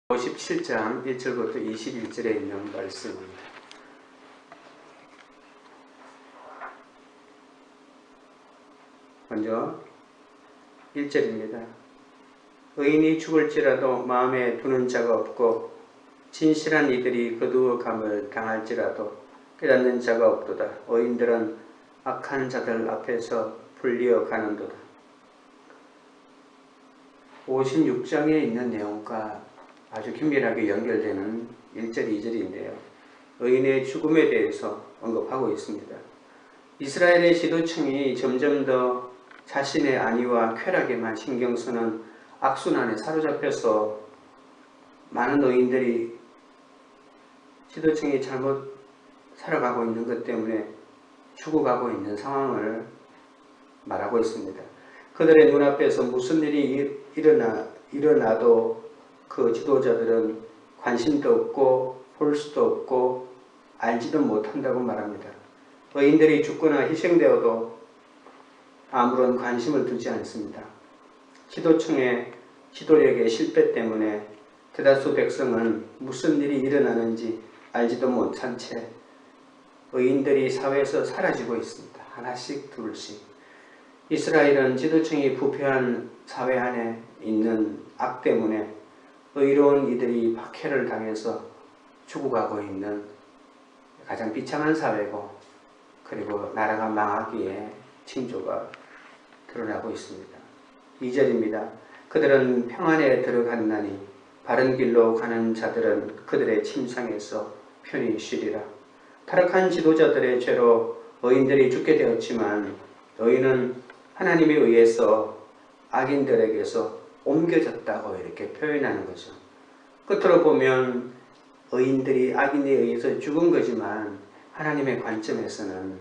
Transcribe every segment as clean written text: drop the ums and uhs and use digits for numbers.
57장 1절부터 21절에 있는 말씀입니다. 먼저 1절입니다. 의인이 죽을지라도 마음에 두는 자가 없고 진실한 이들이 거두어감을 당할지라도 깨닫는 자가 없도다. 의인들은 악한 자들 앞에서 불리어 가는도다. 56장에 있는 내용과 아주 긴밀하게 연결되는 1절, 2절인데요. 의인의 죽음에 대해서 언급하고 있습니다. 이스라엘의 지도층이 점점 더 자신의 안위와 쾌락에만 신경 쓰는 악순환에 사로잡혀서 많은 의인들이 지도층이 잘못 살아가고 있는 것 때문에 죽어가고 있는 상황을 말하고 있습니다. 그들의 눈앞에서 무슨 일이 일어나도 그 지도자들은 관심도 없고 볼 수도 없고 알지도 못한다고 말합니다. 의인들이 죽거나 희생되어도 아무런 관심을 두지 않습니다. 지도층의 지도력의 실패 때문에 대다수 백성은 무슨 일이 일어나는지 알지도 못한 채 의인들이 사회에서 사라지고 있습니다. 하나씩 둘씩. 이스라엘은 지도층이 부패한 사회 안에 있는 악 때문에 의로운 이들이 박해를 당해서 죽어가고 있는 가장 비참한 사회고, 그리고 나라가 망하기에 징조가 드러나고 있습니다. 2절입니다. 그들은 평안에 들어갔나니 바른 길로 가는 자들은 그들의 침상에서 편히 쉬리라. 타락한 지도자들의 죄로 의인들이 죽게 되었지만 의인은 하나님에 의해서 악인들에게서 옮겨졌다고 이렇게 표현하는 거죠. 끝으로 보면 의인들이 악인에 의해서 죽은 거지만 하나님의 관점에서는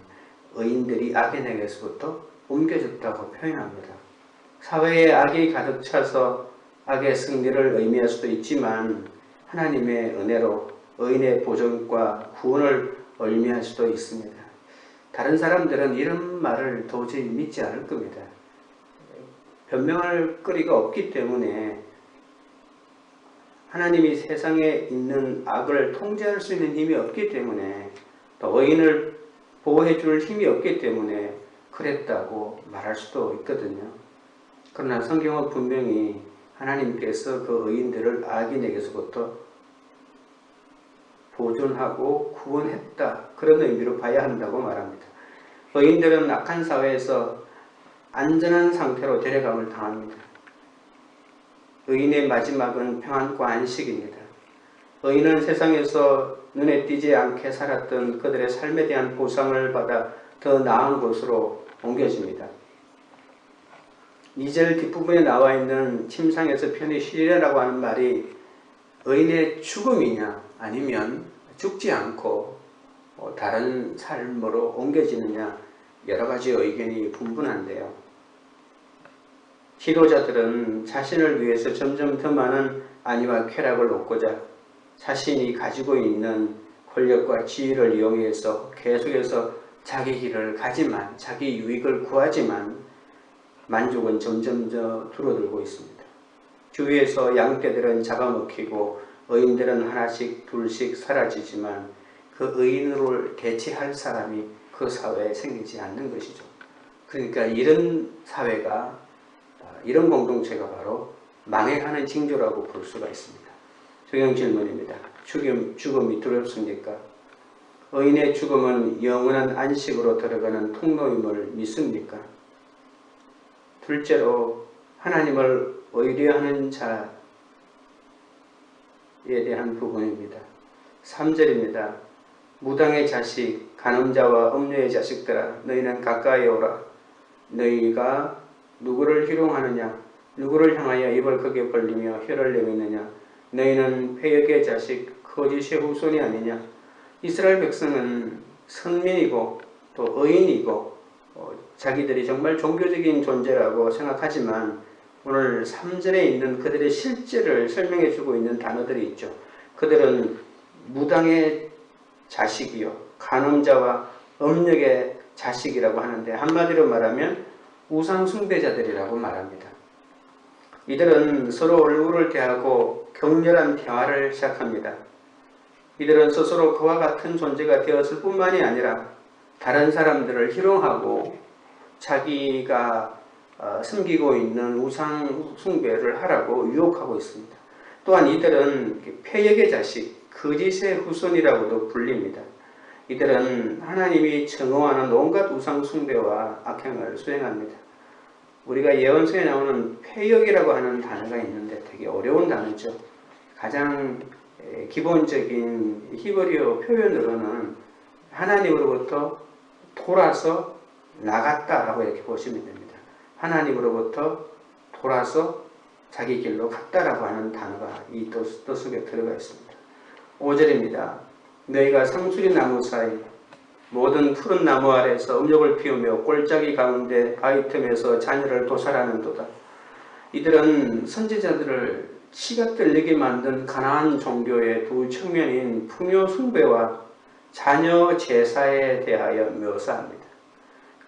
의인들이 악인에게서부터 옮겨졌다고 표현합니다. 사회에 악이 가득 차서 악의 승리를 의미할 수도 있지만 하나님의 은혜로 의인의 보존과 구원을 의미할 수도 있습니다. 다른 사람들은 이런 말을 도저히 믿지 않을 겁니다. 변명할 거리가 없기 때문에, 하나님이 세상에 있는 악을 통제할 수 있는 힘이 없기 때문에, 또 의인을 보호해 줄 힘이 없기 때문에 그랬다고 말할 수도 있거든요. 그러나 성경은 분명히 하나님께서 그 의인들을 악인에게서부터 보존하고 구원했다, 그런 의미로 봐야 한다고 말합니다. 의인들은 악한 사회에서 안전한 상태로 데려감을 당합니다. 의인의 마지막은 평안과 안식입니다. 의인은 세상에서 눈에 띄지 않게 살았던 그들의 삶에 대한 보상을 받아 더 나은 곳으로 옮겨집니다. 2절 뒷부분에 나와 있는 침상에서 편히 쉬리라고 하는 말이 의인의 죽음이냐 아니면 죽지 않고 다른 삶으로 옮겨지느냐, 여러 가지 의견이 분분한데요. 지도자들은 자신을 위해서 점점 더 많은 안위와 쾌락을 얻고자 자신이 가지고 있는 권력과 지위를 이용해서 계속해서 자기 길을 가지만, 자기 유익을 구하지만 만족은 점점 더 줄어들고 있습니다. 주위에서 양떼들은 잡아먹히고 의인들은 하나씩 둘씩 사라지지만 그 의인을 대체할 사람이 그 사회에 생기지 않는 것이죠. 그러니까 이런 사회가, 이런 공동체가 바로 망해가는 징조라고 볼 수가 있습니다. 적용 질문입니다. 죽음이 두렵습니까? 의인의 죽음은 영원한 안식으로 들어가는 통로임을 믿습니까? 둘째로, 하나님을 의뢰하는 자에 대한 부분입니다. 3절입니다. 무당의 자식, 간음자와 음녀의 자식들아, 너희는 가까이 오라. 너희가 누구를 희롱하느냐? 누구를 향하여 입을 크게 벌리며 혀를 내미느냐? 너희는 패역의 자식, 거짓의 후손이 아니냐? 이스라엘 백성은 선민이고 또 의인이고 자기들이 정말 종교적인 존재라고 생각하지만 오늘 3절에 있는 그들의 실제를 설명해 주고 있는 단어들이 있죠. 그들은 무당의 자식이요, 간음자와 음력의 자식이라고 하는데, 한마디로 말하면 우상 숭배자들이라고 말합니다. 이들은 서로 얼굴을 대하고 격렬한 대화를 시작합니다. 이들은 스스로 그와 같은 존재가 되었을 뿐만이 아니라 다른 사람들을 희롱하고 자기가 숨기고 있는 우상 숭배를 하라고 유혹하고 있습니다. 또한 이들은 패역의 자식, 거짓의 후손이라고도 불립니다. 이들은 하나님이 증오하는 온갖 우상 숭배와 악행을 수행합니다. 우리가 예언서에 나오는 패역이라고 하는 단어가 있는데 되게 어려운 단어죠. 가장 기본적인 히브리어 표현으로는 하나님으로부터 돌아서 나갔다라고 이렇게 보시면 됩니다. 하나님으로부터 돌아서 자기 길로 갔다라고 하는 단어가 이 뜻 속에 들어가 있습니다. 5절입니다. 너희가 상수리 나무 사이 모든 푸른 나무 아래서 음욕을 피우며 골짜기 가운데 바위 틈에서 자녀를 도살하는도다. 이들은 선지자들을 치가 떨리게 만든 가나안 종교의 두 측면인 풍요 숭배와 자녀 제사에 대하여 묘사합니다.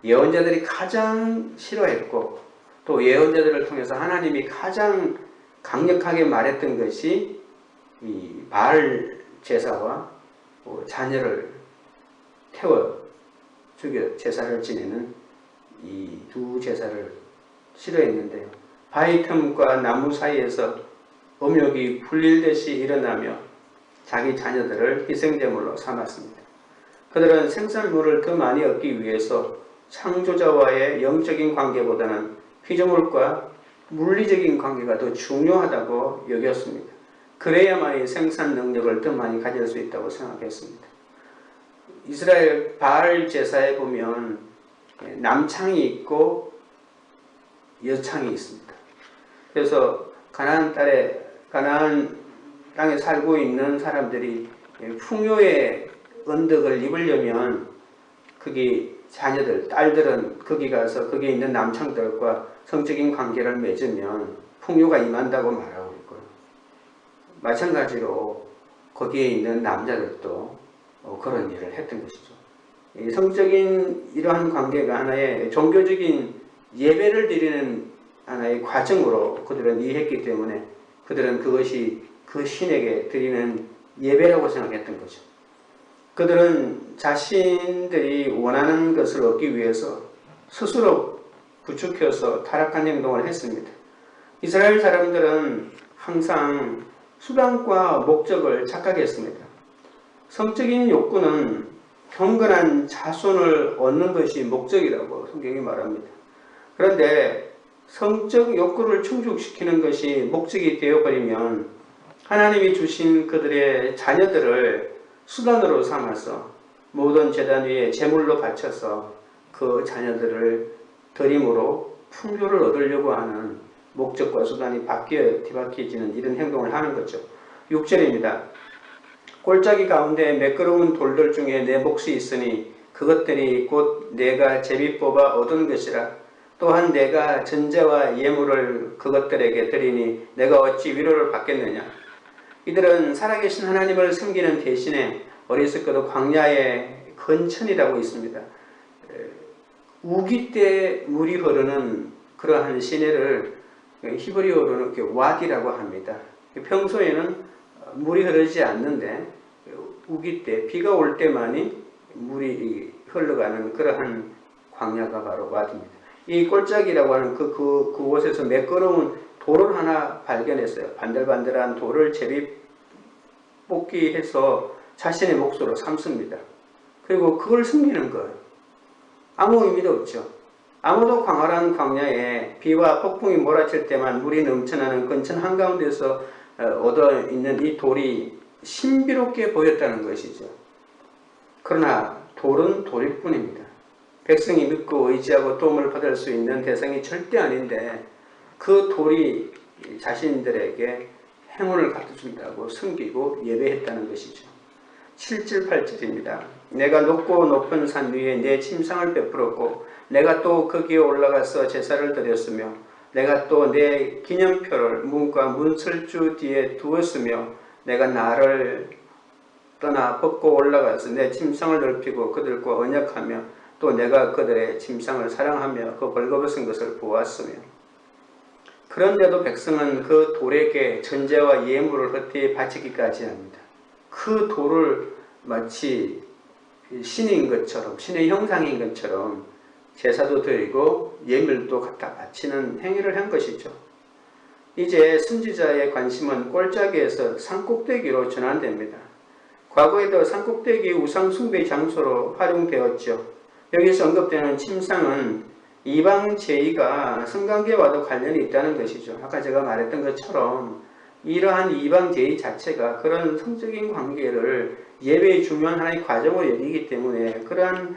예언자들이 가장 싫어했고 또 예언자들을 통해서 하나님이 가장 강력하게 말했던 것이 이 바알 제사와 자녀를 태워 죽여 제사를 지내는 이 두 제사를 싫어했는데요. 바위 틈과 나무 사이에서 음욕이 불릴듯이 일어나며 자기 자녀들을 희생제물로 삼았습니다. 그들은 생산물을 더 많이 얻기 위해서 창조자와의 영적인 관계보다는 피조물과 물리적인 관계가 더 중요하다고 여겼습니다. 그래야만이 생산 능력을 더 많이 가질 수 있다고 생각했습니다. 이스라엘 바알 제사에 보면 남창이 있고 여창이 있습니다. 그래서 가나안 땅에 살고 있는 사람들이 풍요의 언덕을 입으려면 거기 자녀들, 딸들은 거기 가서 거기에 있는 남창들과 성적인 관계를 맺으면 풍요가 임한다고 말하고 있고요. 마찬가지로 거기에 있는 남자들도 그런 일을 했던 것이죠. 성적인 이러한 관계가 하나의 종교적인 예배를 드리는 하나의 과정으로 그들은 이해했기 때문에 그들은 그것이 그 신에게 드리는 예배라고 생각했던 거죠. 그들은 자신들이 원하는 것을 얻기 위해서 스스로 부추겨서 타락한 행동을 했습니다. 이스라엘 사람들은 항상 수단과 목적을 착각했습니다. 성적인 욕구는 경건한 자손을 얻는 것이 목적이라고 성경이 말합니다. 그런데 성적 욕구를 충족시키는 것이 목적이 되어버리면 하나님이 주신 그들의 자녀들을 수단으로 삼아서 모든 제단 위에 제물로 바쳐서 그 자녀들을 드림으로 풍요를 얻으려고 하는 목적과 수단이 뒤바뀌어지는 이런 행동을 하는 거죠. 6절입니다. 골짜기 가운데 매끄러운 돌들 중에 내 몫이 있으니 그것들이 곧 내가 제비 뽑아 얻은 것이라. 또한 내가 전제와 예물을 그것들에게 드리니 내가 어찌 위로를 받겠느냐. 이들은 살아계신 하나님을 섬기는 대신에 어리석게도 광야의 건천이라고 있습니다. 우기 때 물이 흐르는 그러한 시내를 히브리어로는 이렇게 와디라고 합니다. 평소에는 물이 흐르지 않는데 우기 때 비가 올 때만이 물이 흘러가는 그러한 광야가 바로 와디입니다. 이 골짜기라고 하는 그곳에서 매끄러운 돌을 하나 발견했어요. 반들반들한 돌을 제비 뽑기해서 자신의 몫으로 삼습니다. 그리고 그걸 숨기는 거예요. 아무 의미도 없죠. 아무도 광활한 광야에 비와 폭풍이 몰아칠 때만 물이 넘쳐나는 건천 한가운데서 얻어 있는 이 돌이 신비롭게 보였다는 것이죠. 그러나 돌은 돌일 뿐입니다. 백성이 믿고 의지하고 도움을 받을 수 있는 대상이 절대 아닌데 그 돌이 자신들에게 행운을 갖다준다고 숨기고 예배했다는 것이죠. 7절 8절입니다. 내가 높고 높은 산 위에 내 침상을 베풀었고 내가 또 거기에 올라가서 제사를 드렸으며 내가 또 내 기념표를 문과 문설주 뒤에 두었으며 내가 나를 떠나 벗고 올라가서 내 침상을 넓히고 그들과 언약하며 또 내가 그들의 침상을 사랑하며 그 벌거벗은 것을 보았으며. 그런데도 백성은 그 돌에게 전제와 예물을 헛되이 바치기까지 합니다. 그 돌을 마치 신인 것처럼, 신의 형상인 것처럼 제사도 드리고 예물도 갖다 바치는 행위를 한 것이죠. 이제 선지자의 관심은 골짜기에서 산꼭대기로 전환됩니다. 과거에도 산꼭대기 우상 숭배 장소로 활용되었죠. 여기서 언급되는 침상은 이방 제의가 성관계와도 관련이 있다는 것이죠. 아까 제가 말했던 것처럼 이러한 이방 제의 자체가 그런 성적인 관계를 예배의 중요한 하나의 과정으로 여기기 때문에 그러한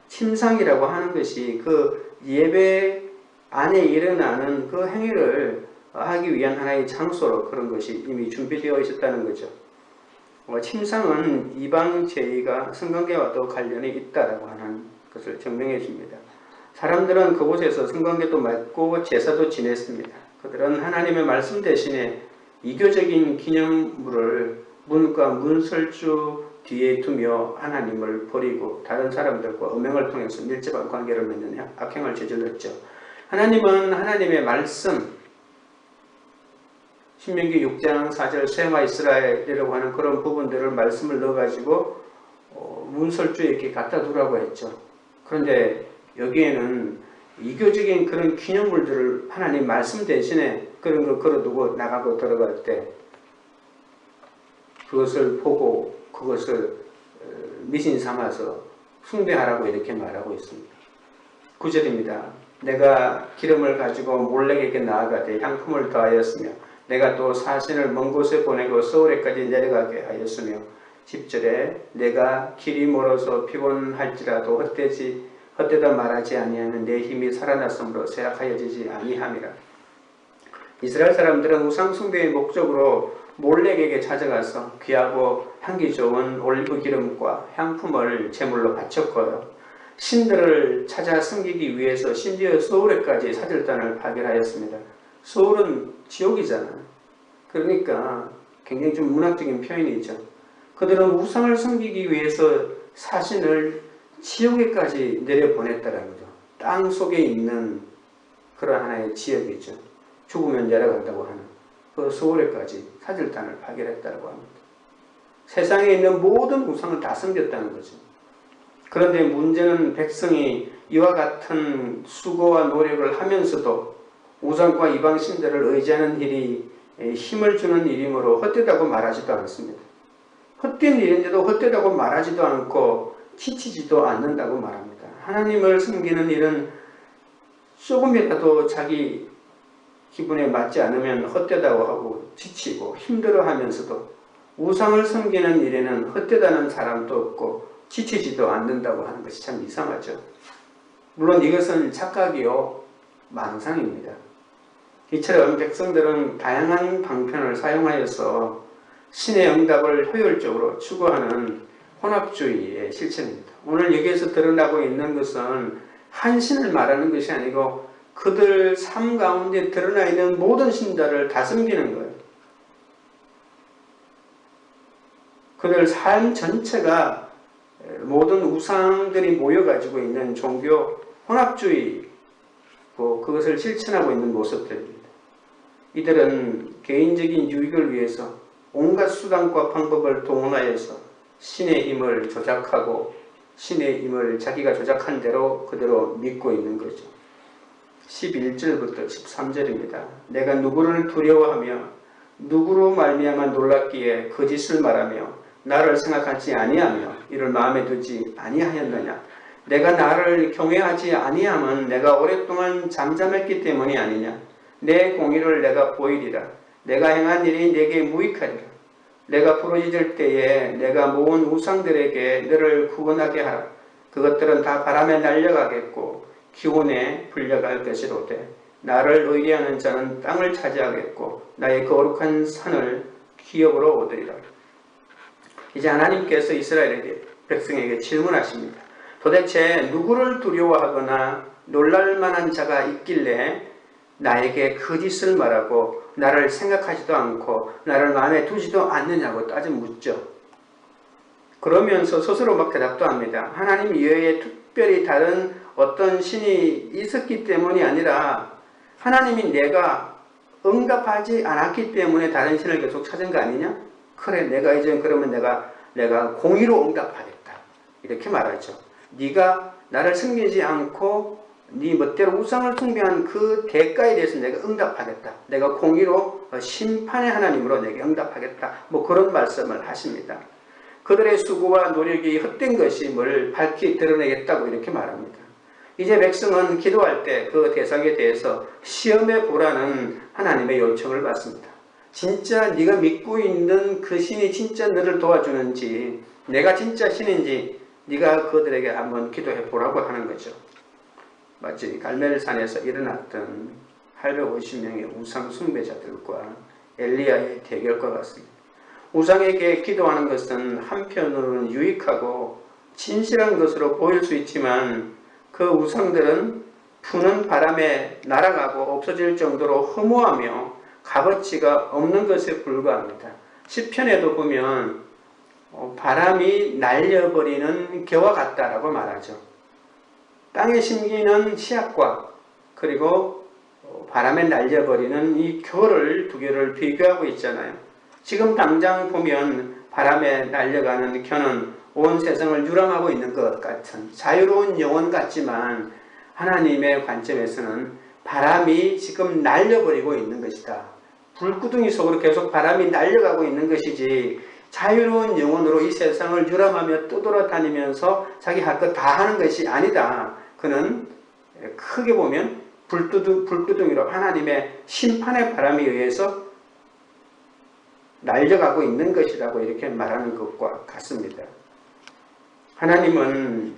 침상이라고 하는 것이 그 예배 안에 일어나는 그 행위를 하기 위한 하나의 장소로 그런 것이 이미 준비되어 있었다는 거죠. 침상은 이방 제의가 성관계와도 관련이 있다라고 하는 것을 증명해 줍니다. 사람들은 그곳에서 성관계도 맺고 제사도 지냈습니다. 그들은 하나님의 말씀 대신에 이교적인 기념물을 문과 문설주 뒤에 두며 하나님을 버리고 다른 사람들과 음행을 통해서 밀접한 관계를 맺는 악행을 저질렀죠. 하나님은 하나님의 말씀, 신명기 6장 4절 세마 이스라엘이라고 하는 그런 부분들을 말씀을 넣어가지고 문설주에 이렇게 갖다 두라고 했죠. 그런데 여기에는 이교적인 그런 기념물들을 하나님 말씀 대신에 그런 걸 걸어두고 나가고 들어갈 때 그것을 보고 그것을 미신 삼아서 숭배하라고 이렇게 말하고 있습니다. 9절입니다. 내가 기름을 가지고 몰렉에게 나아가되 향품을 더하였으며 내가 또 사신을 먼 곳에 보내고 서울에까지 내려가게 하였으며 10절에 내가 길이 멀어서 피곤할지라도 헛되다 말하지 아니하는 내 힘이 살아났으므로 쇠약하여지지 아니함이라. 이스라엘 사람들은 우상 숭배의 목적으로 몰렉에게 찾아가서 귀하고 향기 좋은 올리브 기름과 향품을 제물로 바쳤고요. 신들을 찾아 섬기기 위해서 심지어 서울에까지 사절단을 파견하였습니다. 서울은 지옥이잖아요. 그러니까 굉장히 좀 문학적인 표현이죠. 그들은 우상을 섬기기 위해서 사신을 지옥에까지 내려보냈다라는 거죠. 땅 속에 있는 그런 하나의 지역이죠. 죽으면 내려간다고 하는 그 서울에까지 사절단을 파견했다고 합니다. 세상에 있는 모든 우상을 다 섬겼다는 거죠. 그런데 문제는 백성이 이와 같은 수고와 노력을 하면서도 우상과 이방 신들을 의지하는 일이 힘을 주는 일이므로 헛되다고 말하지도 않습니다. 헛된 일인데도 헛되다고 말하지도 않고 지치지도 않는다고 말합니다. 하나님을 섬기는 일은 조금이라도 자기 기분에 맞지 않으면 헛되다고 하고 지치고 힘들어하면서도 우상을 섬기는 일에는 헛되다는 사람도 없고 지치지도 않는다고 하는 것이 참 이상하죠. 물론 이것은 착각이요 망상입니다. 이처럼 백성들은 다양한 방편을 사용하여서 신의 응답을 효율적으로 추구하는 혼합주의의 실천입니다. 오늘 여기에서 드러나고 있는 것은 한 신을 말하는 것이 아니고 그들 삶 가운데 드러나 있는 모든 신들을 다 섬기는 거예요. 그들 삶 전체가 모든 우상들이 모여가지고 있는 종교 혼합주의, 그것을 실천하고 있는 모습들입니다. 이들은 개인적인 유익을 위해서 온갖 수단과 방법을 동원하여서 신의 힘을 조작하고 신의 힘을 자기가 조작한 대로 그대로 믿고 있는 거죠. 11절부터 13절입니다. 내가 누구를 두려워하며 누구로 말미암아 놀랍기에 거짓을 말하며 나를 생각하지 아니하며 이를 마음에 두지 아니하였느냐. 내가 나를 경외하지 아니함은 내가 오랫동안 잠잠했기 때문이 아니냐. 내 공의를 내가 보이리라. 내가 행한 일이 내게 무익하리라. 내가 부르짖을 때에 내가 모은 우상들에게 너를 구원하게 하라. 그것들은 다 바람에 날려가겠고 기온에 불려갈 것이로되 나를 의뢰하는 자는 땅을 차지하겠고 나의 거룩한 산을 기업으로 얻으리라. 이제 하나님께서 이스라엘 백성에게 질문하십니다. 도대체 누구를 두려워하거나 놀랄만한 자가 있길래 나에게 거짓을 말하고 나를 생각하지도 않고 나를 마음에 두지도 않느냐고 따져 묻죠. 그러면서 스스로 막 대답도 합니다. 하나님 이외에 특별히 다른 어떤 신이 있었기 때문이 아니라 하나님이 내가 응답하지 않았기 때문에 다른 신을 계속 찾은 거 아니냐? 그래, 내가 이제 그러면 내가 공의로 응답하겠다. 이렇게 말하죠. 네가 나를 섬기지 않고 네 멋대로 우상을 숭배한 그 대가에 대해서 내가 응답하겠다. 내가 공의로 심판의 하나님으로 내게 응답하겠다. 뭐 그런 말씀을 하십니다. 그들의 수고와 노력이 헛된 것임을 밝히 드러내겠다고 이렇게 말합니다. 이제 백성은 기도할 때 그 대상에 대해서 시험해 보라는 하나님의 요청을 받습니다. 진짜 네가 믿고 있는 그 신이 진짜 너를 도와주는지, 내가 진짜 신인지 네가 그들에게 한번 기도해 보라고 하는 거죠. 마치 갈멜산에서 일어났던 850명의 우상 숭배자들과 엘리야의 대결과 같습니다. 우상에게 기도하는 것은 한편으로는 유익하고 진실한 것으로 보일 수 있지만 그 우상들은 부는 바람에 날아가고 없어질 정도로 허무하며 값어치가 없는 것에 불과합니다. 시편에도 보면 바람이 날려버리는 겨와 같다라고 말하죠. 땅에 심기는 씨앗과 그리고 바람에 날려버리는 이 겨를 두 개를 비교하고 있잖아요. 지금 당장 보면 바람에 날려가는 겨는 온 세상을 유람하고 있는 것 같은 자유로운 영혼 같지만 하나님의 관점에서는 바람이 지금 날려버리고 있는 것이다. 불구덩이 속으로 계속 바람이 날려가고 있는 것이지 자유로운 영혼으로 이 세상을 유람하며 떠돌아다니면서 자기 할 것 다 하는 것이 아니다. 그는 크게 보면 불구덩이로 하나님의 심판의 바람에 의해서 날려가고 있는 것이라고 이렇게 말하는 것과 같습니다. 하나님은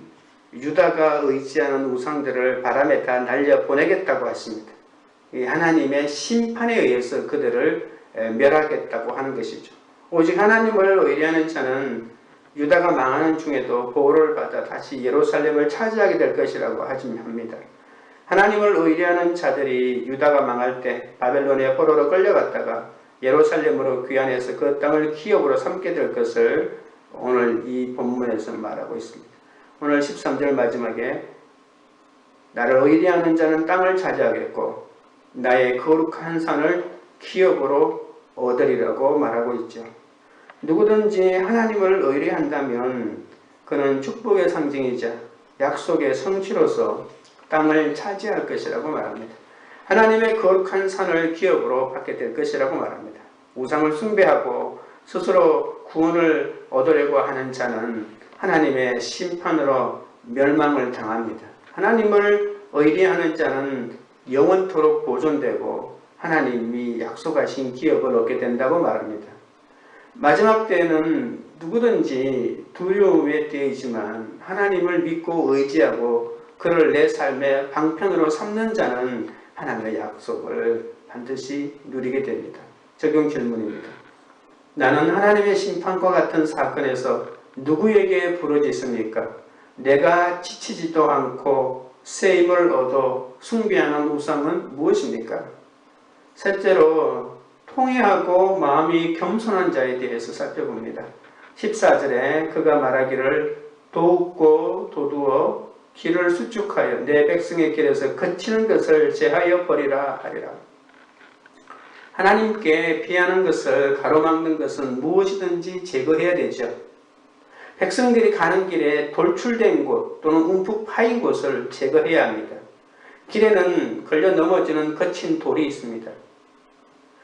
유다가 의지하는 우상들을 바람에 다 날려보내겠다고 하십니다. 이 하나님의 심판에 의해서 그들을 멸하겠다고 하는 것이죠. 오직 하나님을 의뢰하는 자는 유다가 망하는 중에도 보호를 받아 다시 예루살렘을 차지하게 될 것이라고 합니다. 하나님을 의뢰하는 자들이 유다가 망할 때 바벨론의 포로로 끌려갔다가 예루살렘으로 귀환해서 그 땅을 기업으로 삼게 될 것을 오늘 이 본문에서 말하고 있습니다. 오늘 13절 마지막에 나를 의뢰하는 자는 땅을 차지하겠고 나의 거룩한 산을 기업으로 얻으리라고 말하고 있죠. 누구든지 하나님을 의뢰한다면 그는 축복의 상징이자 약속의 성취로서 땅을 차지할 것이라고 말합니다. 하나님의 거룩한 산을 기업으로 받게 될 것이라고 말합니다. 우상을 숭배하고 스스로 구원을 얻으려고 하는 자는 하나님의 심판으로 멸망을 당합니다. 하나님을 의뢰하는 자는 영원토록 보존되고 하나님이 약속하신 기업을 얻게 된다고 말합니다. 마지막 때에는 누구든지 두려움에 떨이지만 하나님을 믿고 의지하고 그를 내 삶의 방편으로 삼는 자는 하나님의 약속을 반드시 누리게 됩니다. 적용 질문입니다. 나는 하나님의 심판과 같은 사건에서 누구에게 부르짖습니까? 내가 지치지도 않고 쓰임을 얻어 숭배하는 우상은 무엇입니까? 셋째로 통회하고 마음이 겸손한 자에 대해서 살펴봅니다. 14절에 그가 말하기를 도웃고 도두어 길을 수축하여 내 백성의 길에서 거치는 것을 제하여 버리라 하리라. 하나님께 피하는 것을 가로막는 것은 무엇이든지 제거해야 되죠. 백성들이 가는 길에 돌출된 곳 또는 움푹 파인 곳을 제거해야 합니다. 길에는 걸려 넘어지는 거친 돌이 있습니다.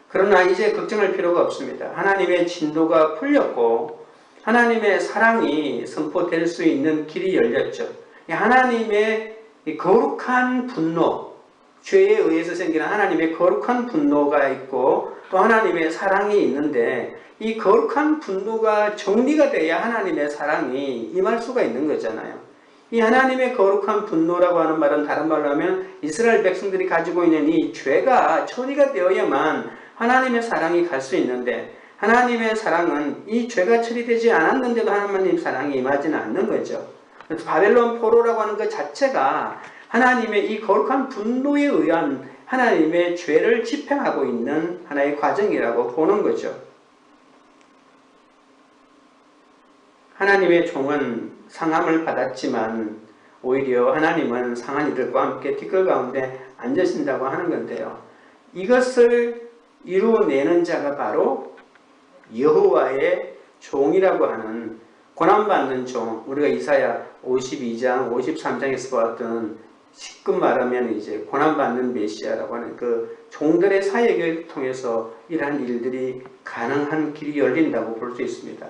그러나 이제 걱정할 필요가 없습니다. 하나님의 진도가 풀렸고 하나님의 사랑이 선포될 수 있는 길이 열렸죠. 하나님의 거룩한 분노, 죄에 의해서 생기는 하나님의 거룩한 분노가 있고 또 하나님의 사랑이 있는데 이 거룩한 분노가 정리가 돼야 하나님의 사랑이 임할 수가 있는 거잖아요. 이 하나님의 거룩한 분노라고 하는 말은 다른 말로 하면 이스라엘 백성들이 가지고 있는 이 죄가 처리가 되어야만 하나님의 사랑이 갈 수 있는데 하나님의 사랑은 이 죄가 처리되지 않았는데도 하나님 사랑이 임하지는 않는 거죠. 그래서 바벨론 포로라고 하는 것 자체가 하나님의 이 거룩한 분노에 의한 하나님의 죄를 집행하고 있는 하나의 과정이라고 보는 거죠. 하나님의 종은 상함을 받았지만 오히려 하나님은 상한 이들과 함께 티끌 가운데 앉으신다고 하는 건데요. 이것을 이루어내는 자가 바로 여호와의 종이라고 하는 고난받는 종, 우리가 이사야 52장, 53장에서 보았던 쉽게 말하면 이제 고난받는 메시아라고 하는 그 종들의 사역을 통해서 이러한 일들이 가능한 길이 열린다고 볼 수 있습니다.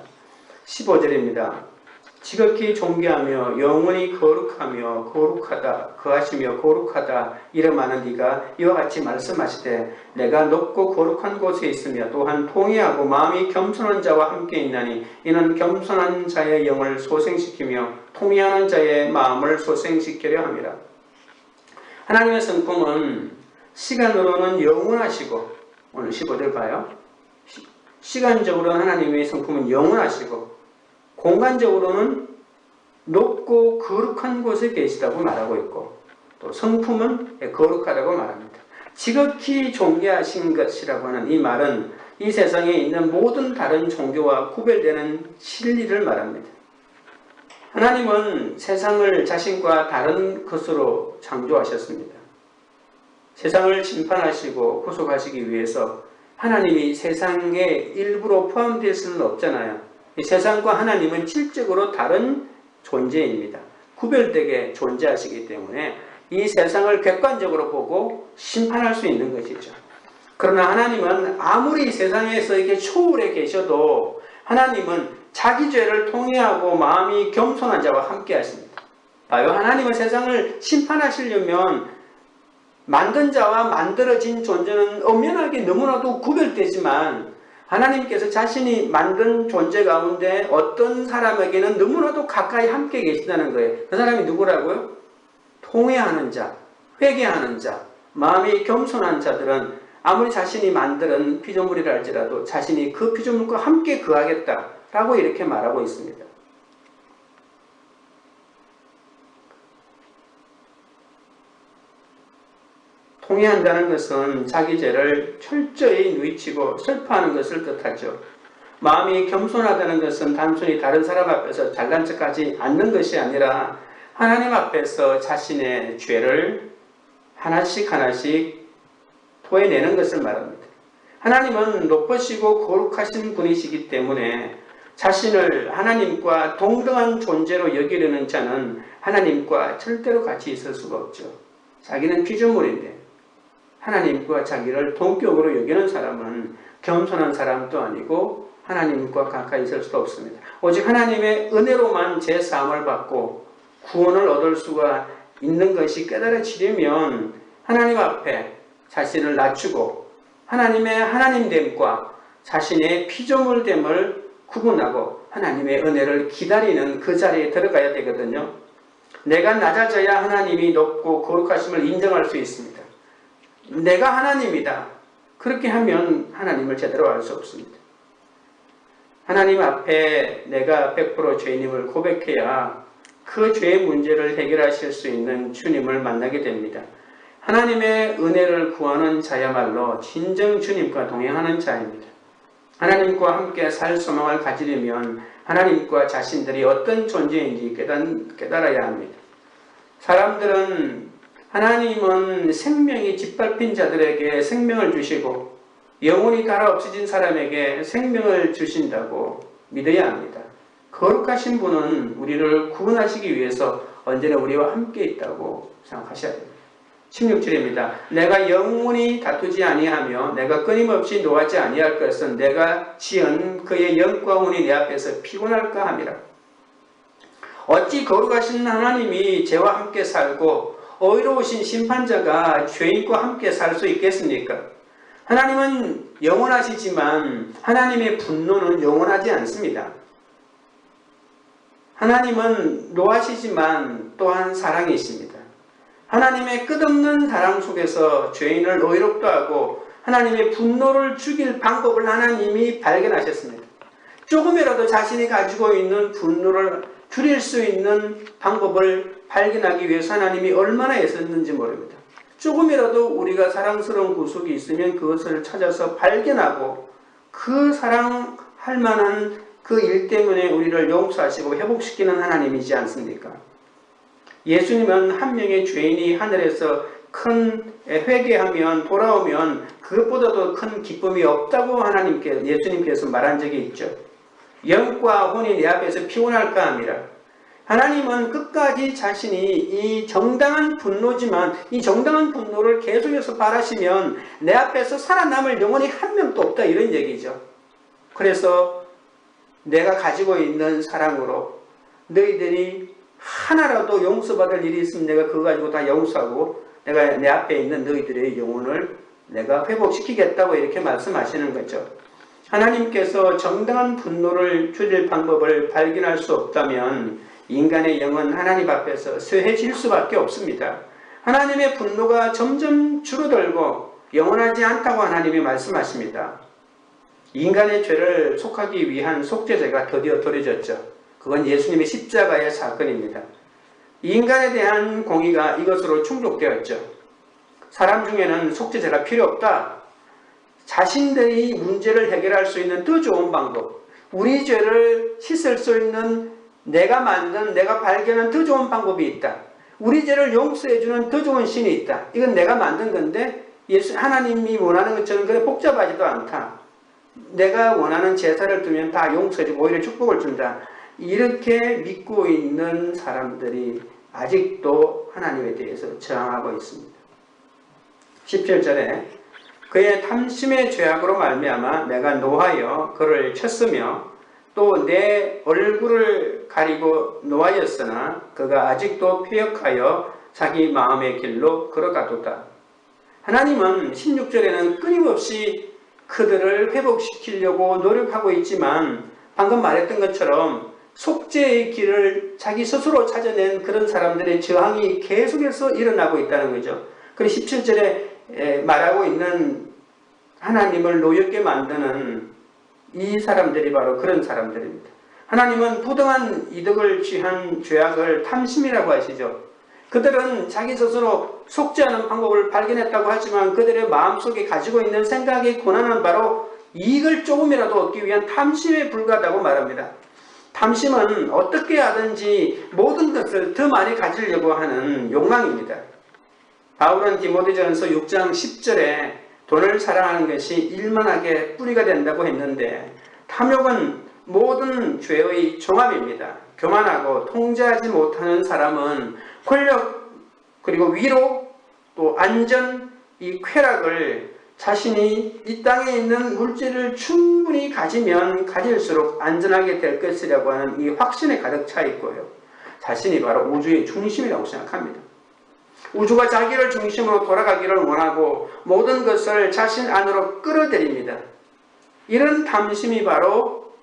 15절입니다. 지극히 존귀하며 영원히 거룩하며 거룩하다 거하시며 거룩하다 이름하는 네가 이와 같이 말씀하시되 내가 높고 거룩한 곳에 있으며 또한 통회하고 마음이 겸손한 자와 함께 있나니 이는 겸손한 자의 영을 소생시키며 통회하는 자의 마음을 소생시키려 함이라. 하나님의 성품은 시간으로는 영원하시고, 오늘 15절 봐요. 시간적으로는 하나님의 성품은 영원하시고 공간적으로는 높고 거룩한 곳에 계시다고 말하고 있고, 또 성품은 거룩하다고 말합니다. 지극히 존귀하신 것이라고 하는 이 말은 이 세상에 있는 모든 다른 종교와 구별되는 진리를 말합니다. 하나님은 세상을 자신과 다른 것으로 창조하셨습니다. 세상을 심판하시고 구속하시기 위해서 하나님이 세상의 일부로 포함될 수는 없잖아요. 이 세상과 하나님은 질적으로 다른 존재입니다. 구별되게 존재하시기 때문에 이 세상을 객관적으로 보고 심판할 수 있는 것이죠. 그러나 하나님은 아무리 세상에서 이렇게 초월해 계셔도 하나님은 자기 죄를 통회하고 마음이 겸손한 자와 함께 하십니다. 봐요. 하나님은 세상을 심판하시려면 만든 자와 만들어진 존재는 엄연하게 너무나도 구별되지만 하나님께서 자신이 만든 존재 가운데 어떤 사람에게는 너무나도 가까이 함께 계신다는 거예요. 그 사람이 누구라고요? 통회하는 자, 회개하는 자, 마음이 겸손한 자들은 아무리 자신이 만든 피조물이라 할지라도 자신이 그 피조물과 함께 거하겠다라고 이렇게 말하고 있습니다. 통회한다는 것은 자기 죄를 철저히 누이치고 슬퍼하는 것을 뜻하죠. 마음이 겸손하다는 것은 단순히 다른 사람 앞에서 잘난 척하지 않는 것이 아니라 하나님 앞에서 자신의 죄를 하나씩 하나씩 토해내는 것을 말합니다. 하나님은 높으시고 거룩하신 분이시기 때문에 자신을 하나님과 동등한 존재로 여기려는 자는 하나님과 절대로 같이 있을 수가 없죠. 자기는 피조물인데 하나님과 자기를 동격으로 여기는 사람은 겸손한 사람도 아니고 하나님과 가까이 있을 수도 없습니다. 오직 하나님의 은혜로만 제사함을 받고 구원을 얻을 수가 있는 것이 깨달아지려면 하나님 앞에 자신을 낮추고 하나님의 하나님됨과 자신의 피조물됨을 구분하고 하나님의 은혜를 기다리는 그 자리에 들어가야 되거든요. 내가 낮아져야 하나님이 높고 거룩하심을 인정할 수 있습니다. 내가 하나님이다. 그렇게 하면 하나님을 제대로 알 수 없습니다. 하나님 앞에 내가 100% 죄인임을 고백해야 그 죄의 문제를 해결하실 수 있는 주님을 만나게 됩니다. 하나님의 은혜를 구하는 자야말로 진정 주님과 동행하는 자입니다. 하나님과 함께 살 소망을 가지려면 하나님과 자신들이 어떤 존재인지 깨달아야 합니다. 사람들은 하나님은 생명이 짓밟힌 자들에게 생명을 주시고 영혼이 갈아 없어진 사람에게 생명을 주신다고 믿어야 합니다. 거룩하신 분은 우리를 구원하시기 위해서 언제나 우리와 함께 있다고 생각하셔야 됩니다. 16절입니다. 내가 영원히 다투지 아니하며 내가 끊임없이 노하지 아니할 것은 내가 지은 그의 영광운이 내 앞에서 피곤할까 함이라. 어찌 거룩하신 하나님이 죄와 함께 살고 어이로우신 심판자가 죄인과 함께 살 수 있겠습니까? 하나님은 영원하시지만 하나님의 분노는 영원하지 않습니다. 하나님은 노하시지만 또한 사랑이십니다. 하나님의 끝없는 사랑 속에서 죄인을 의롭도 하고 하나님의 분노를 죽일 방법을 하나님이 발견하셨습니다. 조금이라도 자신이 가지고 있는 분노를 줄일 수 있는 방법을 발견하기 위해서 하나님이 얼마나 애썼는지 모릅니다. 조금이라도 우리가 사랑스러운 구속이 있으면 그것을 찾아서 발견하고 그 사랑할 만한 그 일 때문에 우리를 용서하시고 회복시키는 하나님이지 않습니까? 예수님은 한 명의 죄인이 하늘에서 큰 회개하면 돌아오면 그것보다도 큰 기쁨이 없다고 예수님께서 말한 적이 있죠. 영과 혼이 내 앞에서 피곤할까 함이라. 하나님은 끝까지 자신이 이 정당한 분노지만 이 정당한 분노를 계속해서 바라시면 내 앞에서 살아남을 영혼이 한 명도 없다, 이런 얘기죠. 그래서 내가 가지고 있는 사랑으로 너희들이 하나라도 용서받을 일이 있으면 내가 그거 가지고 다 용서하고 내가 내 앞에 있는 너희들의 영혼을 내가 회복시키겠다고 이렇게 말씀하시는 거죠. 하나님께서 정당한 분노를 줄일 방법을 발견할 수 없다면 인간의 영은 하나님 앞에서 쇠해질 수밖에 없습니다. 하나님의 분노가 점점 줄어들고 영원하지 않다고 하나님이 말씀하십니다. 인간의 죄를 속하기 위한 속죄제가 드디어 드려졌죠. 그건 예수님의 십자가의 사건입니다. 인간에 대한 공의가 이것으로 충족되었죠. 사람 중에는 속죄제가 필요 없다. 자신들이 문제를 해결할 수 있는 더 좋은 방법, 우리 죄를 씻을 수 있는 내가 발견한 더 좋은 방법이 있다. 우리 죄를 용서해주는 더 좋은 신이 있다. 이건 내가 만든 건데 하나님이 원하는 것처럼 그래 복잡하지도 않다. 내가 원하는 제사를 두면 다 용서해주고 오히려 축복을 준다. 이렇게 믿고 있는 사람들이 아직도 하나님에 대해서 저항하고 있습니다. 17절에 그의 탐심의 죄악으로 말미암아 내가 노하여 그를 쳤으며 또 내 얼굴을 가리고 노하였으나 그가 아직도 패역하여 자기 마음의 길로 걸어가도다. 하나님은 16절에는 끊임없이 그들을 회복시키려고 노력하고 있지만 방금 말했던 것처럼 속죄의 길을 자기 스스로 찾아낸 그런 사람들의 저항이 계속해서 일어나고 있다는 거죠. 그리고 17절에 말하고 있는 하나님을 노엽게 만드는 이 사람들이 바로 그런 사람들입니다. 하나님은 부당한 이득을 취한 죄악을 탐심이라고 하시죠. 그들은 자기 스스로 속죄하는 방법을 발견했다고 하지만 그들의 마음속에 가지고 있는 생각의 고난은 바로 이익을 조금이라도 얻기 위한 탐심에 불과하다고 말합니다. 탐심은 어떻게 하든지 모든 것을 더 많이 가지려고 하는 욕망입니다. 바울은 디모데전서 6장 10절에 돈을 사랑하는 것이 일만하게 뿌리가 된다고 했는데 탐욕은 모든 죄의 종합입니다. 교만하고 통제하지 못하는 사람은 권력 그리고 위로 또 안전 이 쾌락을 자신이 이 땅에 있는 물질을 충분히 가지면 가질수록 안전하게 될 것이라고 하는 이 확신에 가득 차 있고요. 자신이 바로 우주의 중심이라고 생각합니다. 우주가 자기를 중심으로 돌아가기를 원하고 모든 것을 자신 안으로 끌어들입니다. 이런 탐심이 바로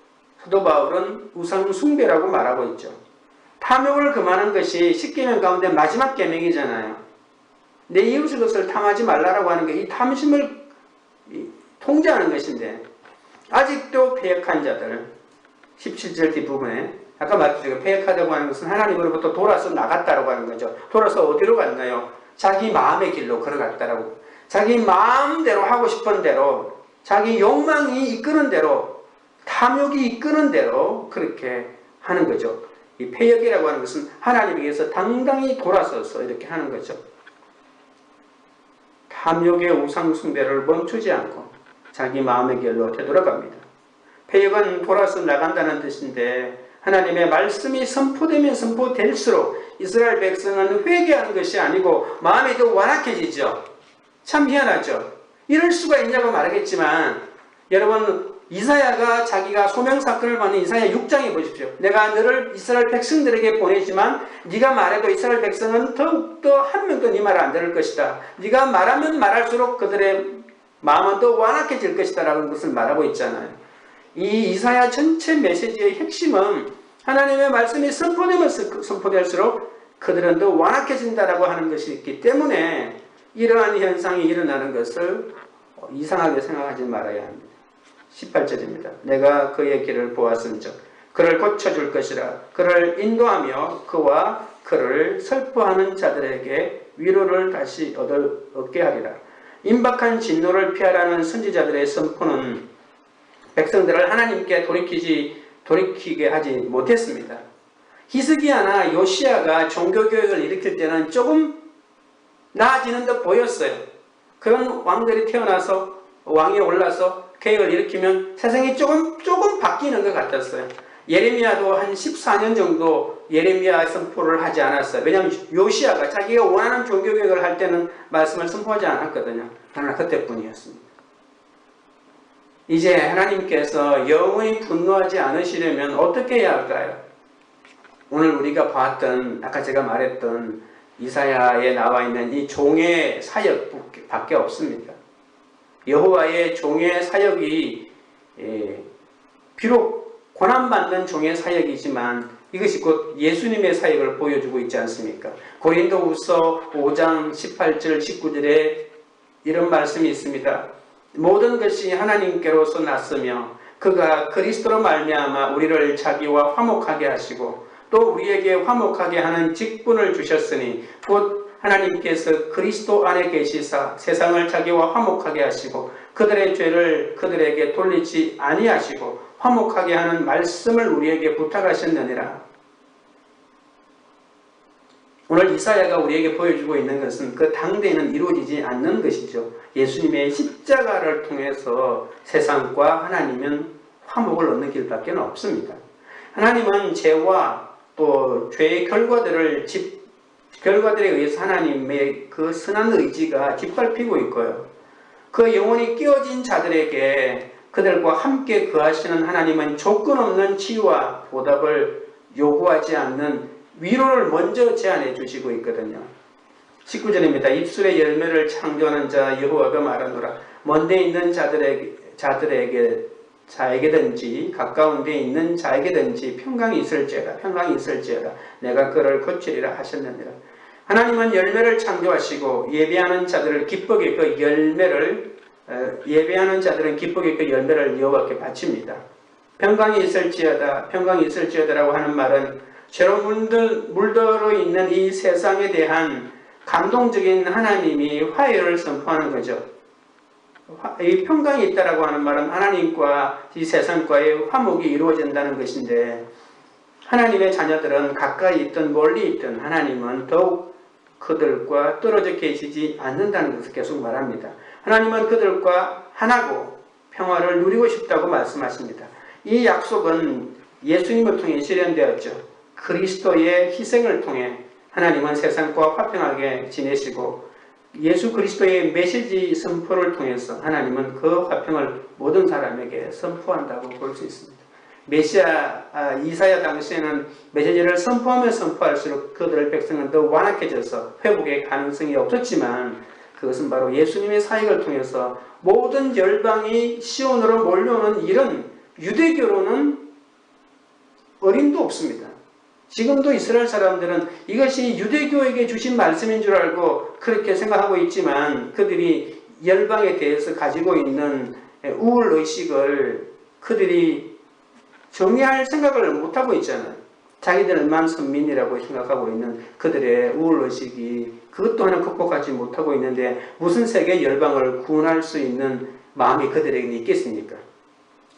사도 바울은 우상 숭배라고 말하고 있죠. 탐욕을 금하는 것이 십계명 가운데 마지막 계명이잖아요. 내 이웃의 것을 탐하지 말라라고 하는 게 이 탐심을 통제하는 것인데 아직도 패역한 자들 17절 뒷부분에 아까 말했죠. 패역하다고 하는 것은 하나님으로부터 돌아서 나갔다라고 하는 거죠. 돌아서 어디로 갔나요? 자기 마음의 길로 걸어갔다라고. 자기 마음대로 하고 싶은 대로 자기 욕망이 이끄는 대로 탐욕이 이끄는 대로 그렇게 하는 거죠. 이 패역이라고 하는 것은 하나님에게서 당당히 돌아서서 이렇게 하는 거죠. 탐욕의 우상 숭배를 멈추지 않고 자기 마음의 길로 되돌아갑니다. 패역은 돌아서 나간다는 뜻인데 하나님의 말씀이 선포되면 선포될수록 이스라엘 백성은 회개하는 것이 아니고 마음이 더 완악해지죠. 참 희한하죠. 이럴 수가 있냐고 말하겠지만 여러분 이사야가 자기가 소명사건을 받는 이사야 6장에 보십시오. 내가 너를 이스라엘 백성들에게 보내지만 네가 말해도 이스라엘 백성은 더욱더 한 명도 네 말을 안 들을 것이다. 네가 말하면 말할수록 그들의 마음은 더 완악해질 것이다 라는 것을 말하고 있잖아요. 이 이사야 전체 메시지의 핵심은 하나님의 말씀이 선포되면 선포될수록 그들은 더 완악해진다라고 하는 것이 있기 때문에 이러한 현상이 일어나는 것을 이상하게 생각하지 말아야 합니다. 18절입니다. 내가 그의 길을 보았은즉 그를 고쳐줄 것이라. 그를 인도하며 그와 그를 슬퍼하는 자들에게 위로를 다시 얻게 하리라. 임박한 진노를 피하라는 선지자들의 선포는 백성들을 하나님께 돌이키게 하지 못했습니다. 히스기야나 요시야가 종교개혁을 일으킬 때는 조금 나아지는 듯 보였어요. 그런 왕들이 태어나서 왕에 올라서 개혁을 일으키면 세상이 조금 바뀌는 것 같았어요. 예레미야도 한 14년 정도 예레미야 선포를 하지 않았어요. 왜냐하면 요시야가 자기가 원하는 종교개혁을 할 때는 말씀을 선포하지 않았거든요. 그러나 그때뿐이었습니다. 이제 하나님께서 영원히 분노하지 않으시려면 어떻게 해야 할까요? 오늘 우리가 봤던, 아까 제가 말했던 이사야에 나와 있는 이 종의 사역밖에 없습니다. 여호와의 종의 사역이 비록 고난받는 종의 사역이지만 이것이 곧 예수님의 사역을 보여주고 있지 않습니까? 고린도후서 5장 18절 19절에 이런 말씀이 있습니다. 모든 것이 하나님께로서 났으며 그가 그리스도로 말미암아 우리를 자기와 화목하게 하시고 또 우리에게 화목하게 하는 직분을 주셨으니 곧 하나님께서 그리스도 안에 계시사 세상을 자기와 화목하게 하시고 그들의 죄를 그들에게 돌리지 아니하시고 화목하게 하는 말씀을 우리에게 부탁하셨느니라. 오늘 이사야가 우리에게 보여주고 있는 것은 그 당대에는 이루어지지 않는 것이죠. 예수님의 십자가를 통해서 세상과 하나님은 화목을 얻는 길밖에 없습니다. 하나님은 죄와 또 죄의 결과들에 의해서 하나님의 그 선한 의지가 짓밟히고 있고요. 그 영혼이 깨어진 자들에게 그들과 함께 거하시는 하나님은 조건 없는 치유와 보답을 요구하지 않는 위로를 먼저 제안해 주시고 있거든요. 19절입니다. 입술의 열매를 창조하는 자 여호와가 말하노라. 먼데 있는 자에게든지 가까운 데 있는 자에게든지 평강이 있을지어다. 내가 그를 고치리라 하셨느니라. 하나님은 열매를 창조하시고 예배하는 자들을 기쁘게 그 열매를 예배하는 자들은 기쁘게 그 열매를 여호와께 바칩니다. 평강이 있을지어다라고 하는 말은 죄로 물들어 있는 이 세상에 대한 감동적인 하나님이 화해를 선포하는 거죠. 이 평강이 있다라고 하는 말은 하나님과 이 세상과의 화목이 이루어진다는 것인데 하나님의 자녀들은 가까이 있든 멀리 있든 하나님은 더욱 그들과 떨어져 계시지 않는다는 것을 계속 말합니다. 하나님은 그들과 하나고 평화를 누리고 싶다고 말씀하십니다. 이 약속은 예수님을 통해 실현되었죠. 그리스도의 희생을 통해 하나님은 세상과 화평하게 지내시고 예수 그리스도의 메시지 선포를 통해서 하나님은 그 화평을 모든 사람에게 선포한다고 볼 수 있습니다. 이사야 당시에는 메시지를 선포하면 선포할수록 그들의 백성은 더 완악해져서 회복의 가능성이 없었지만 그것은 바로 예수님의 사역을 통해서 모든 열방이 시온으로 몰려오는 이런 유대교로는 어림도 없습니다. 지금도 이스라엘 사람들은 이것이 유대교에게 주신 말씀인 줄 알고 그렇게 생각하고 있지만 그들이 열방에 대해서 가지고 있는 우월의식을 그들이 정리할 생각을 못하고 있잖아요. 자기들만 선민이라고 생각하고 있는 그들의 우월의식이 그것 또한 극복하지 못하고 있는데 무슨 세계 열방을 구원할 수 있는 마음이 그들에게 있겠습니까?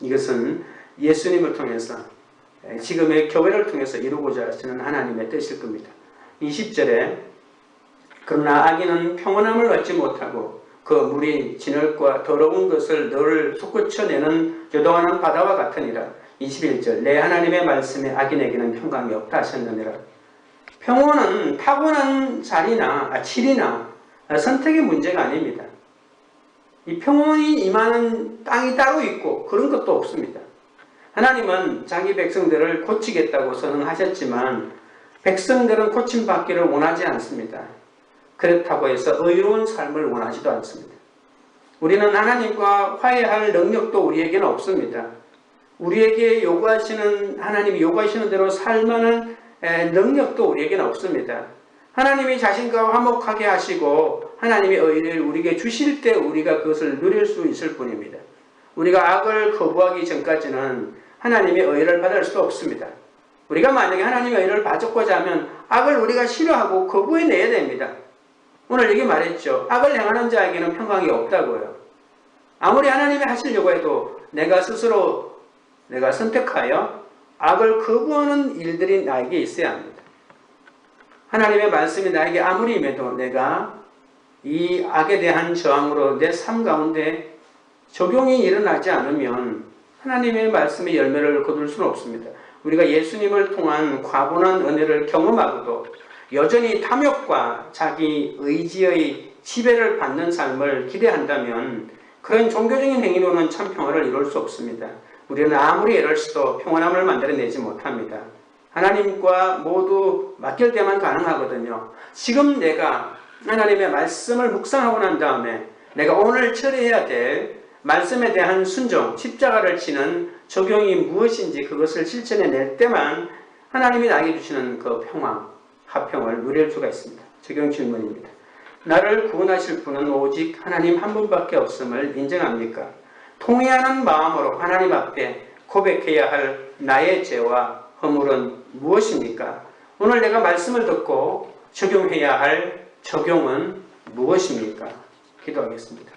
이것은 예수님을 통해서 지금의 교회를 통해서 이루고자 하시는 하나님의 뜻일 겁니다. 20절에 그러나 악인은 평온함을 얻지 못하고 그 물이 진흙과 더러운 것을 늘 솟구쳐내는 요동하는 바다와 같으니라. 21절 내 하나님의 말씀에 악인에게는 평강이 없다 하셨느니라. 평온은 타고난 질이나 선택의 문제가 아닙니다. 이 평온이 임하는 땅이 따로 있고 그런 것도 없습니다. 하나님은 자기 백성들을 고치겠다고 선언하셨지만 백성들은 고침받기를 원하지 않습니다. 그렇다고 해서 의로운 삶을 원하지도 않습니다. 우리는 하나님과 화해할 능력도 우리에게는 없습니다. 우리에게 하나님이 요구하시는 대로 살만한 능력도 우리에게는 없습니다. 하나님이 자신과 화목하게 하시고 하나님의 의를 우리에게 주실 때 우리가 그것을 누릴 수 있을 뿐입니다. 우리가 악을 거부하기 전까지는 하나님의 의를 받을 수 없습니다. 우리가 만약에 하나님의 의를 받고자 하면 악을 우리가 싫어하고 거부해내야 됩니다. 오늘 여기 말했죠. 악을 행하는 자에게는 평강이 없다고요. 아무리 하나님이 하시려고 해도 내가 스스로 선택하여 악을 거부하는 일들이 나에게 있어야 합니다. 하나님의 말씀이 나에게 아무리 임해도 내가 이 악에 대한 저항으로 내 삶 가운데 적용이 일어나지 않으면 하나님의 말씀의 열매를 거둘 수는 없습니다. 우리가 예수님을 통한 과분한 은혜를 경험하고도 여전히 탐욕과 자기 의지의 지배를 받는 삶을 기대한다면 그런 종교적인 행위로는 참 평화를 이룰 수 없습니다. 우리는 아무리 애를 써도 평안함을 만들어내지 못합니다. 하나님과 모두 맡길 때만 가능하거든요. 지금 내가 하나님의 말씀을 묵상하고 난 다음에 내가 오늘 처리해야 될 말씀에 대한 순종, 십자가를 지는 적용이 무엇인지 그것을 실천해낼 때만 하나님이 나에게 주시는 그 평화, 화평을 누릴 수가 있습니다. 적용 질문입니다. 나를 구원하실 분은 오직 하나님 한 분밖에 없음을 인정합니까? 통회하는 마음으로 하나님 앞에 고백해야 할 나의 죄와 허물은 무엇입니까? 오늘 내가 말씀을 듣고 적용해야 할 적용은 무엇입니까? 기도하겠습니다.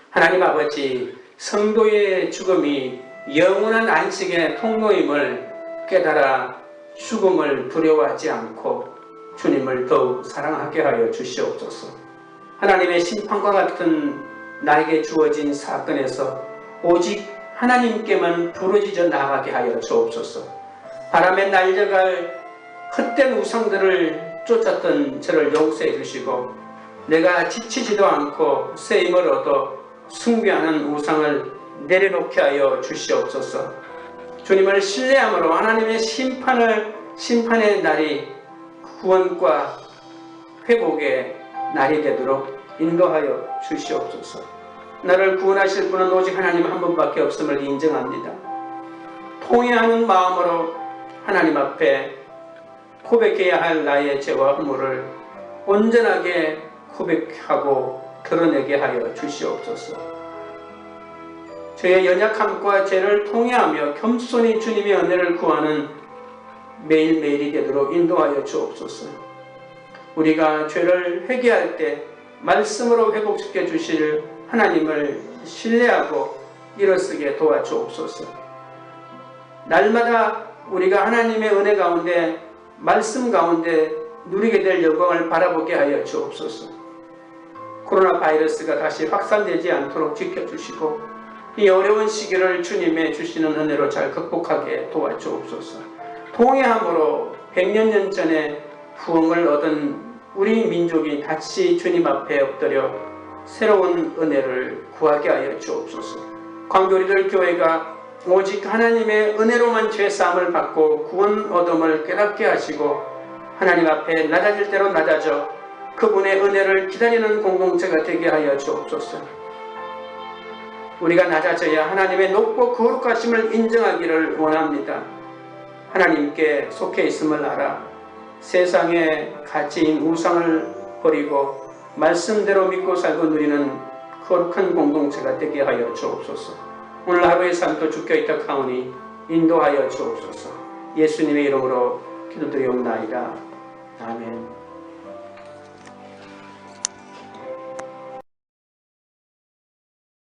하나님 아버지, 성도의 죽음이 영원한 안식의 통로임을 깨달아 죽음을 두려워하지 않고 주님을 더욱 사랑하게 하여 주시옵소서. 하나님의 심판과 같은 나에게 주어진 사건에서 오직 하나님께만 부르짖어 나아가게 하여 주옵소서. 바람에 날려갈 헛된 우상들을 쫓았던 저를 용서해 주시고 내가 지치지도 않고 쓰임을 얻어 숭배하는 우상을 내려놓게 하여 주시옵소서. 주님을 신뢰함으로 하나님의 심판의 날이 구원과 회복의 날이 되도록 인도하여 주시옵소서. 나를 구원하실 분은 오직 하나님 한 분밖에 없음을 인정합니다. 통회하는 마음으로 하나님 앞에 고백해야 할 나의 죄와 허물을 온전하게 고백하고 드러내게 하여 주시옵소서. 저의 연약함과 죄를 통회하며 겸손히 주님의 은혜를 구하는 매일매일이 되도록 인도하여 주옵소서. 우리가 죄를 회개할 때 말씀으로 회복시켜 주실 하나님을 신뢰하고 일어서게 도와주옵소서. 날마다 우리가 하나님의 은혜 가운데 말씀 가운데 누리게 될 영광을 바라보게 하여 주옵소서. 코로나 바이러스가 다시 확산되지 않도록 지켜주시고 이 어려운 시기를 주님의 주시는 은혜로 잘 극복하게 도와주옵소서. 통회함으로 100년 전에 부흥을 얻은 우리 민족이 다시 주님 앞에 엎드려 새로운 은혜를 구하게 하여 주옵소서. 광교리들 교회가 오직 하나님의 은혜로만 죄사함을 받고 구원 얻음을 깨닫게 하시고 하나님 앞에 낮아질 대로 낮아져 그분의 은혜를 기다리는 공동체가 되게 하여 주옵소서. 우리가 낮아져야 하나님의 높고 거룩하심을 인정하기를 원합니다. 하나님께 속해 있음을 알아 세상의 가치인 우상을 버리고 말씀대로 믿고 살고 누리는 거룩한 공동체가 되게 하여 주옵소서. 오늘 하루의 삶도 주께 의탁하오니 인도하여 주옵소서. 예수님의 이름으로 기도드리옵나이다. 아멘.